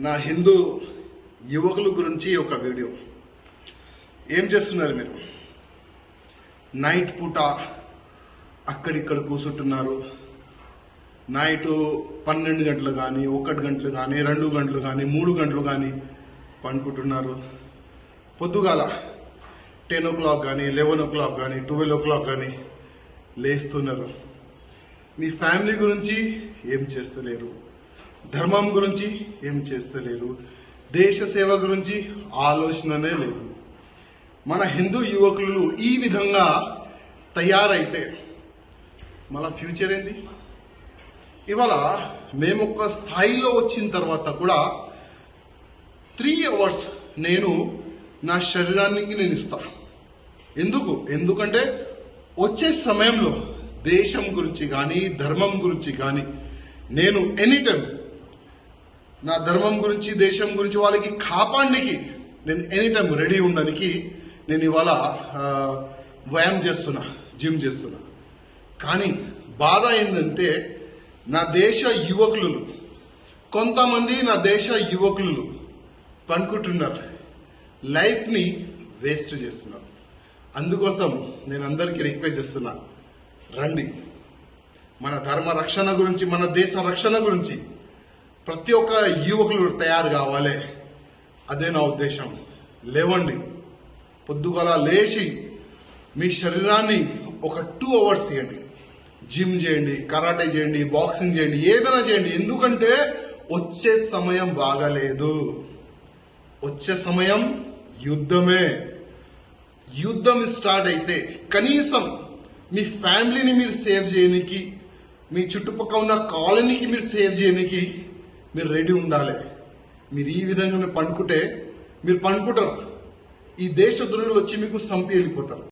నా హిందూ యువకుల గురించి ఒక వీడియో. ఏం చేస్తున్నారు మీరు? నైట్ పూట అక్కడిక్కడ కూర్చుంటున్నారు. నైట్ 12 గంటలు కానీ 1 గంటలు కానీ 2 గంటలు కానీ 3 గంటలు కానీ పండుకుంటున్నారు. పొద్దుగాల 10 o'clock కానీ 11 o'clock కానీ 12 o'clock కానీ లేస్తున్నారు. మీ ఫ్యామిలీ గురించి ఏం చేస్తలేరు, ధర్మం గురించి ఏం చేస్తలేరు, దేశ సేవ గురించి ఆలోచననే లేదు. మన హిందూ యువకులు ఈ విధంగా తయారైతే మన ఫ్యూచర్ ఏంది? ఇవాళ మేము ఒక స్థాయిలో వచ్చిన తర్వాత కూడా 3 hours నేను నా శరీరానికి నేను ఇస్తా. ఎందుకంటే వచ్చే సమయంలో దేశం గురించి కానీ ధర్మం గురించి కానీ నేను ఎనీ టైం నా ధర్మం గురించి దేశం గురించి వాళ్ళకి కాపాడడానికి నేను ఎనీ టైం రెడీ ఉండడానికి నేను ఇవాళ వ్యాయామం చేస్తున్నా, జిమ్ చేస్తున్నా. కానీ బాధ ఏంటంటే నా దేశ యువకులు, కొంతమంది నా దేశ యువకులు పనుకుంటున్నారు, లైఫ్ని వేస్ట్ చేస్తున్నారు. అందుకోసం నేను అందరికీ రిక్వెస్ట్ చేస్తున్నా, రండి, మన ధర్మ రక్షణ గురించి, మన దేశ రక్షణ గురించి ప్రతి ఒక్క యువకులు తయారు కావాలి. అదే నా ఉద్దేశం. లేవండి, పొద్దుగల లేచి మీ శరీరాన్ని ఒక 2 hours ఇవ్వండి. జిమ్ చేయండి, కరాటే చేయండి, బాక్సింగ్ చేయండి, ఏదైనా చేయండి. ఎందుకంటే వచ్చే సమయం బాగలేదు. వచ్చే సమయం యుద్ధమే. యుద్ధం స్టార్ట్ అయితే కనీసం మీ ఫ్యామిలీని మీరు సేవ్ చేయడానికి, మీ చుట్టుపక్కల ఉన్న కాలనీకి మీరు సేవ్ చేయడానికి మీరు రెడీ ఉండాలి. మీరు ఈ విధంగా పండుకుంటే మీరు పండుకుంటారు, ఈ దేశ ద్రోహులు వచ్చి మీకు చంపి వెళ్ళిపోతారు.